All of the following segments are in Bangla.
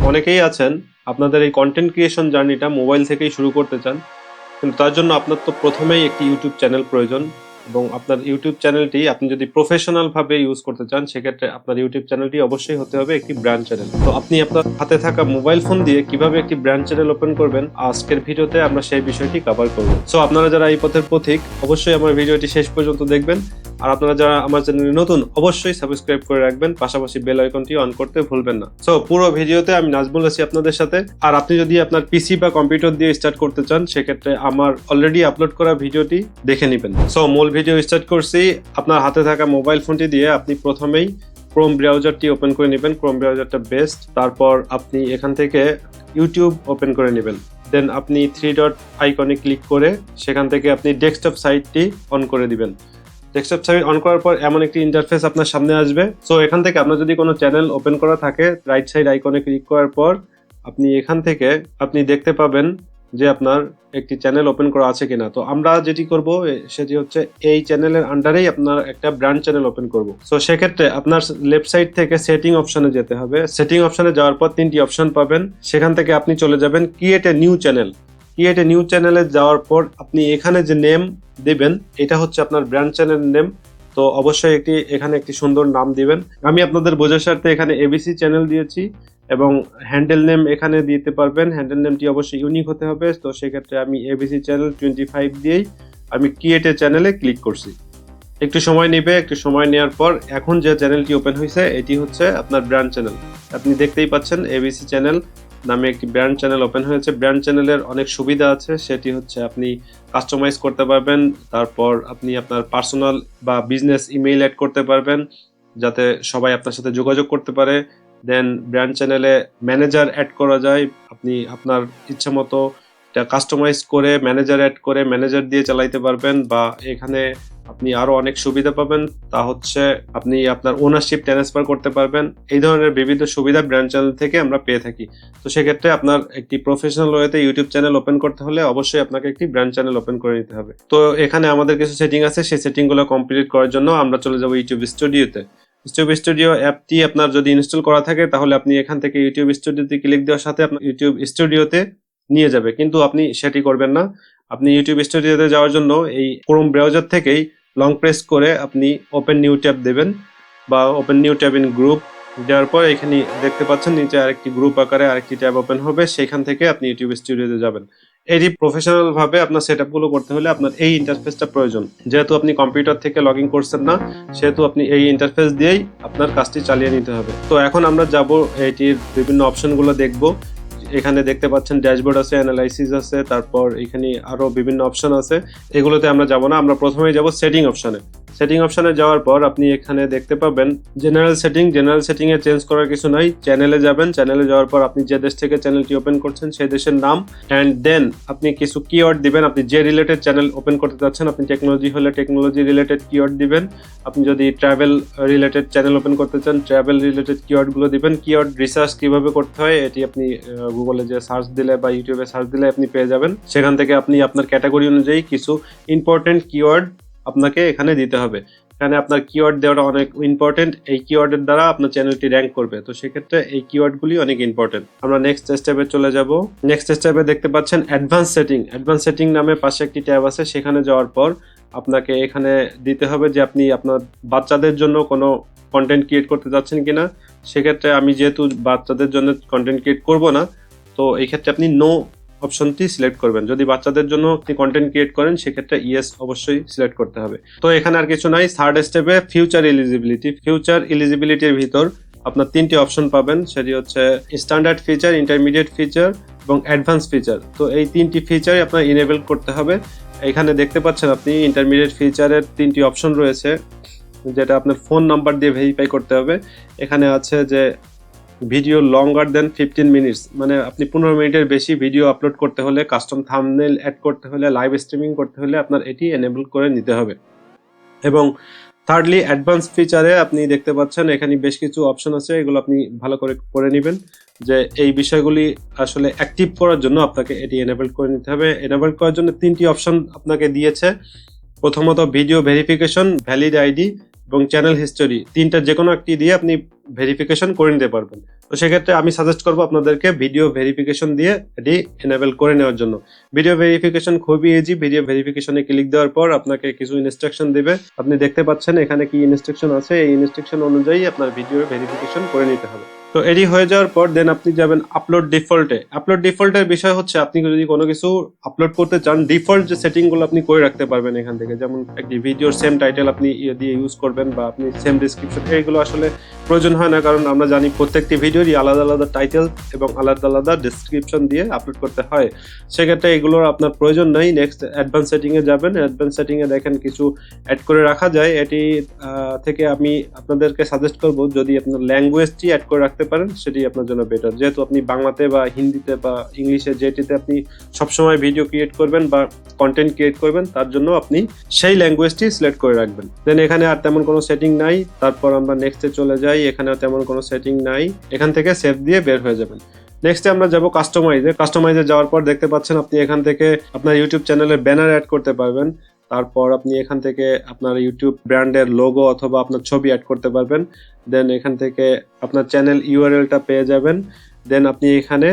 অনেকেই আছেন আপনাদের এই কন্টেন্ট ক্রিয়েশন জার্নিটা মোবাইল থেকেই শুরু করতে চান, কিন্তু তার জন্য আপনার তো প্রথমেই একটি ইউটিউব চ্যানেল প্রয়োজন। এবং আপনার ইউটিউব চ্যানেলটি আপনি যদি প্রফেশনাল ভাবে ইউজ করতে চান, সেক্ষেত্রে আপনার ইউটিউব চ্যানেলটি অবশ্যই হতে হবে একটি ব্র্যান্ড চ্যানেল। তো আপনি আপনার হাতে থাকা মোবাইল ফোন দিয়ে কিভাবে একটি ব্র্যান্ড চ্যানেল ওপেন করবেন, আজকের ভিডিওতে আমরা সেই বিষয়টি কভার করব। সো আপনারা যারা এই পথের পথিক, অবশ্যই আমার ভিডিওটি শেষ পর্যন্ত দেখবেন। আর আপনারা যারা আমার চ্যানেলে নতুন, অবশ্যই সাবস্ক্রাইব করে রাখবেন, পাশাপাশি বেল আইকনটি অন করতে ভুলবেন না। সো পুরো ভিডিওতে আমি নাজমুল আছি আপনাদের সাথে। আর আপনি যদি আপনার পিসি বা কম্পিউটার দিয়ে স্টার্ট করতে চান, সেক্ষেত্রে আমার অলরেডি আপলোড করা ভিডিওটি দেখে নেবেন। সো মূল ভিডিও স্টার্ট করছি। আপনার হাতে থাকা মোবাইল ফোনটি দিয়ে আপনি প্রথমেই ক্রোম ব্রাউজারটি ওপেন করে নেবেন। ক্রোম ব্রাউজারটা বেস্ট। তারপর আপনি এখান থেকে ইউটিউব ওপেন করে নেবেন। দেন আপনি 3 ডট আইকনে ক্লিক করে সেখান থেকে আপনি ডেস্কটপ সাইটটি অন করে দিবেন। ডেস্কটপ সাইট অন করার পর এমন একটি ইন্টারফেস আপনার সামনে আসবে। সো এখান থেকে আপনার যদি কোনো চ্যানেল ওপেন করা থাকে, রাইট সাইড আইকনে ক্লিক করার পর আপনি এখান থেকে আপনি দেখতে পাবেন যে আপনার একটি চ্যানেল ওপেন করা আছে কিনা। তো আমরা যেটি করব সেটি হচ্ছে এই চ্যানেলের আন্ডারেই আপনার একটা ব্র্যান্ড চ্যানেল ওপেন করব। সো সেক্ষেত্রে আপনার লেফট সাইড থেকে সেটিং অপশনে যেতে হবে। সেটিং অপশনে যাওয়ার পর 3টি অপশন পাবেন। সেখান থেকে আপনি চলে যাবেন create a new channel. Create a new চ্যানেলে যাওয়ার পর আপনি এখানে যে নেম দিবেন, এটা হচ্ছে আপনার ব্র্যান্ড চ্যানেল নেম। তো অবশ্যই এখানে একটি সুন্দর নাম দিবেন। আমি আপনাদের বোঝার স্বার্থে এখানে এবিসি চ্যানেল দিয়েছি এবং হ্যান্ডেল নেম এখানে দিতে পারবেন। হ্যান্ডেল নেমটি অবশ্যই ইউনিক হতে হবে। তো সেক্ষেত্রে আমি এবিসি চ্যানেল 25 দিয়েই আমি ক্রিয়েট এ চ্যানেলে ক্লিক করছি। একটু সময় নেবে। একটু সময় নেওয়ার পর এখন যে চ্যানেলটি ওপেন হয়েছে, এটি হচ্ছে আপনার ব্র্যান্ড চ্যানেল। আপনি দেখতেই পাচ্ছেন এবিসি চ্যানেল নামে একটি ব্র্যান্ড চ্যানেল ওপেন হয়েছে। ব্র্যান্ড চ্যানেলের অনেক সুবিধা আছে, সেটি হচ্ছে আপনি কাস্টমাইজ করতে পারবেন। তারপর আপনি আপনার পার্সোনাল বা বিজনেস ইমেইল অ্যাড করতে পারবেন, যাতে সবাই আপনার সাথে যোগাযোগ করতে পারে। দেন ব্র্যান্ড চ্যানেলে ম্যানেজার অ্যাড করা যায়। আপনি আপনার ইচ্ছা মতো এটা কাস্টমাইজ করে ম্যানেজার অ্যাড করে ম্যানেজার দিয়ে চালাইতে পারবেন। বা এখানে আপনি আরো অনেক সুবিধা পাবেন, তা হচ্ছে আপনি আপনার ওনারশিপ ট্রান্সফার করতে পারবেন। এই ধরনের বিবিধ সুবিধা ব্র্যান্ড চ্যানেল থেকে আমরা পেয়ে থাকি। তো সেক্ষেত্রে আপনার একটি প্রফেশনাল ওয়েতে ইউটিউব চ্যানেল ওপেন করতে হলে অবশ্যই আপনাকে একটি ব্র্যান্ড চ্যানেল ওপেন করে নিতে হবে। তো এখানে আমাদের কিছু সেটিং আছে, সেই সেটিংগুলো কমপ্লিট করার জন্য আমরা চলে যাব ইউটিউব স্টুডিওতে। ইউটিউব স্টুডিও অ্যাপটি আপনার যদি ইনস্টল করা থাকে, তাহলে আপনি এখান থেকে ইউটিউব স্টুডিওতে ক্লিক দেওয়ার সাথে আপনার ইউটিউব স্টুডিওতে নিয়ে যাবে, কিন্তু আপনি সেটি করবেন না। আপনি ইউটিউব স্টুডিওতে যাওয়ার জন্য এই ক্রোম ব্রাউজার থেকেই লং প্রেস করে আপনি ওপেন নিউ ট্যাব দেবেন বা open new tab in group দেওয়ার পর এখানে দেখতে পাচ্ছেন নিচে আরেকটি গ্রুপ আকারে আরেকটি ট্যাব ওপেন হবে। সেখান থেকে আপনি ইউটিউব স্টুডিওতে যাবেন। এটি প্রফেশনাল ভাবে আপনার সেট আপগুলো করতে হলে আপনার এই ইন্টারফেসটা প্রয়োজন। যেহেতু আপনি কম্পিউটার থেকে লগ ইন করছেন না, সেহেতু আপনি এই ইন্টারফেস দিয়েই আপনার কাজটি চালিয়ে নিতে হবে। তো এখন আমরা যাব এটির বিভিন্ন অপশনগুলো দেখব। এখানে দেখতে পাচ্ছেন ড্যাশবোর্ড আছে, অ্যানালাইসিস আছে, তারপর এখানে আরো বিভিন্ন অপশন আছে। এগুলোতে আমরা যাব না, আমরা প্রথমেই যাব সেটিং অপশনে। সেটিং অপশনে যাওয়ার পর আপনি এখানে দেখতে পাবেন জেনারেল সেটিং। জেনারেল সেটিং এ চেঞ্জ করার কিছু নাই। চ্যানেলে যাবেন। চ্যানেলে যাওয়ার পর আপনি যে দেশ থেকে চ্যানেলটি ওপেন করছেন সেই দেশের নাম, অ্যান্ড দেন আপনি কিছু কিওয়ার্ড দিবেন। আপনি যে রিলেটেড চ্যানেল ওপেন করতে চাচ্ছেন, আপনি টেকনোলজি হলে টেকনোলজি রিলেটেড কিওয়ার্ড দিবেন। আপনি যদি ট্রাভেল রিলেটেড চ্যানেল ওপেন করতে চান, ট্রাভেল রিলেটেড কিওয়ার্ড গুলো দিবেন। কিওয়ার্ড রিসার্চ কিভাবে করতে হয়, এটি আপনি গুগলে যে সার্চ দিলে বা ইউটিউবে সার্চ দিলে আপনি পেয়ে যাবেন। সেখান থেকে আপনি আপনার ক্যাটাগরি অনুযায়ী কিছু ইম্পর্টেন্ট কিওয়ার্ড আপনাকে এখানে দিতে হবে। এখানে আপনার কিওয়ার্ড দেওয়াটা অনেক ইম্পর্টেন্ট। এই কিওয়ার্ডের দ্বারা আপনার চ্যানেলটি র্যাঙ্ক করবে। তো সেক্ষেত্রে এই কিওয়ার্ডগুলি অনেক ইম্পর্টেন্ট। আমরা নেক্সট স্টেপে চলে যাব। নেক্সট স্টেপে দেখতে পাচ্ছেন অ্যাডভান্স সেটিং। অ্যাডভান্স সেটিং নামে পাশে একটি ট্যাব আছে। সেখানে যাওয়ার পর আপনাকে এখানে দিতে হবে যে আপনি আপনার বাচ্চাদের জন্য কোনো কন্টেন্ট ক্রিয়েট করতে যাচ্ছেন কিনা। সেক্ষেত্রে আমি যেহেতু বাচ্চাদের জন্য কন্টেন্ট ক্রিয়েট করব না, তো এই ক্ষেত্রে আপনি নো অপশনটি সিলেক্ট করবেন। যদি বাচ্চাদের জন্য আপনি কন্টেন্ট ক্রিয়েট করেন, সেক্ষেত্রে ইয়েস অবশ্যই সিলেক্ট করতে হবে। তো এখানে আর কিছু নাই। থার্ড স্টেপে ফিউচার এলিজিবিলিটি। ফিউচার এলিজিবিলিটির ভিতর আপনার 3টি অপশন পাবেন, সেটি হচ্ছে স্ট্যান্ডার্ড ফিচার, ইন্টারমিডিয়েট ফিচার এবং অ্যাডভান্স ফিচার। তো এই 3টি ফিচারই আপনার ইনেবল করতে হবে। এখানে দেখতে পাচ্ছেন আপনি ইন্টারমিডিয়েট ফিচারের 3টি অপশন রয়েছে, যেটা আপনার ফোন নাম্বার দিয়ে ভেরিফাই করতে হবে। এখানে আছে যে ভিডিও লঙ্গার দেন 15 মিনিটস, মানে আপনি 15 মিনিটের বেশি ভিডিও আপলোড করতে হলে, কাস্টম থাম্বনেল অ্যাড করতে হলে, লাইভ স্ট্রিমিং করতে হলে আপনার এটি এনেবল করে নিতে হবে। এবং থার্ডলি অ্যাডভান্স ফিচারে আপনি দেখতে পাচ্ছেন এখানে বেশ কিছু অপশন আছে, এগুলো আপনি ভালো করে করে নেবেন যে এই বিষয়গুলি আসলে অ্যাক্টিভ করার জন্য আপনাকে এটি এনেবল করে নিতে হবে। এনেবল করার জন্য 3টি অপশন আপনাকে দিয়েছে। প্রথমত ভিডিও ভেরিফিকেশন, ভ্যালিড আইডি এবং চ্যানেল হিস্টোরি। 3টার যে কোনো একটি দিয়ে আপনি ভেরিফিকেশন করে নিতে পারবেন। তো সেক্ষেত্রে আমি সাজেস্ট করবো আপনাদেরকে ভিডিও ভেরিফিকেশন দিয়ে এটি এনেবল করে নেওয়ার জন্য। ভিডিও ভেরিফিকেশন খুবই ইজি। ভিডিও ভেরিফিকেশনে ক্লিক দেওয়ার পর আপনাকে কিছু ইনস্ট্রাকশন দিবে। আপনি দেখতে পাচ্ছেন এখানে কি ইনস্ট্রাকশন আছে, এই ইনস্ট্রাকশন অনুযায়ী আপনার ভিডিও ভেরিফিকেশন করে নিতে হবে। তো এটি হয়ে যাওয়ার পর দেন আপনি যাবেন আপলোড ডিফল্টে। আপলোড ডিফল্টের বিষয় হচ্ছে আপনি যদি কোনো কিছু আপলোড করতে চান, ডিফল্ট যে সেটিং গুলো আপনি করে রাখতে পারবেন এখান থেকে। যেমন একটি ভিডিওর সেম টাইটেল আপনি দিয়ে ইউজ করবেন বা আপনি সেম ডিসক্রিপশন, এইগুলো আসলে প্রয়োজন হয় না, কারণ আমরা জানি প্রত্যেকটি ভিডিওরই আলাদা আলাদা টাইটেল এবং আলাদা আলাদা ডিসক্রিপশন দিয়ে আপলোড করতে হয়। সেক্ষেত্রে এগুলোর আপনার প্রয়োজন নাই। নেক্সট অ্যাডভান্স সেটিং এ যাবেন। অ্যাডভান্স সেটিং এ দেখেন কিছু অ্যাড করে রাখা যায়। এটি থেকে আমি আপনাদেরকে সাজেস্ট করব যদি আপনার ল্যাঙ্গুয়েজটি অ্যাড করে রাখতে পারেন সেটি আপনার জন্য বেটার। যেহেতু আপনি বাংলাতে বা হিন্দিতে বা ইংলিশে যেটিতে আপনি সবসময় ভিডিও ক্রিয়েট করবেন বা কন্টেন্ট ক্রিয়েট করবেন, তার জন্য আপনি সেই ল্যাঙ্গুয়েজটি সিলেক্ট করে রাখবেন। দেন এখানে আর তেমন কোনো সেটিং নাই। তারপর আমরা নেক্সটে চলে যাই। এখানেও তেমন কোনো সেটিং নাই। এখান থেকে সেভ দিয়ে বের হয়ে যাবেন। নেক্সটে আমরা যাব কাস্টমাইজে। কাস্টমাইজে যাওয়ার পর দেখতে পাচ্ছেন আপনি এখান থেকে আপনার ইউটিউব চ্যানেলের ব্যানার অ্যাড করতে পারবেন। তারপর আপনি এখান থেকে আপনার ইউটিউব ব্র্যান্ডের লোগো অথবা আপনার ছবি অ্যাড করতে পারবেন। দেন এখান থেকে আপনার চ্যানেল ইউআরএলটা পেয়ে যাবেন। দেন আপনি এখানে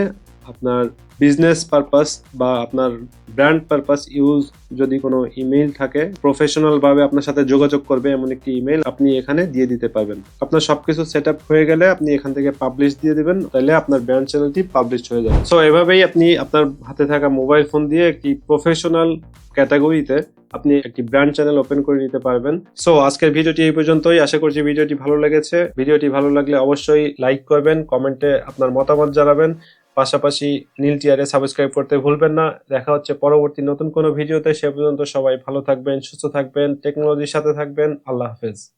আপনার বিজনেস পারপাস বা আপনার ব্র্যান্ড পারপাস ইউজ যদি কোনো ইমেইল থাকে, প্রফেশনাল ভাবে আপনার সাথে যোগাযোগ করবে এমন একটি ইমেইল আপনি এখানে দিয়ে দিতে পারবেন। আপনার সবকিছু সেটআপ হয়ে গেলে আপনি এখান থেকে পাবলিশ দিয়ে দিবেন, তাহলে আপনার ব্র্যান্ড চ্যানেলটি পাবলিশ হয়ে যাবে। সো এভাবেই আপনি আপনার হাতে থাকা মোবাইল ফোন দিয়ে একটি প্রফেশনাল ক্যাটাগরিতে আপনি একটি ব্র্যান্ড চ্যানেল ওপেন করে নিতে পারবেন। সো আজকের ভিডিওটি এই পর্যন্তই। আশা করছি ভিডিওটি ভালো লেগেছে। ভিডিওটি ভালো লাগলে অবশ্যই লাইক করবেন, কমেন্টে আপনার মতামত জানাবেন, পাশাপাশি নীল টিয়ারে সাবস্ক্রাইব করতে ভুলবেন না। দেখা হচ্ছে পরবর্তী নতুন কোনো ভিডিওতে। সে পর্যন্ত সবাই ভালো থাকবেন, সুস্থ থাকবেন, টেকনোলজির সাথে থাকবেন। আল্লাহ হাফেজ।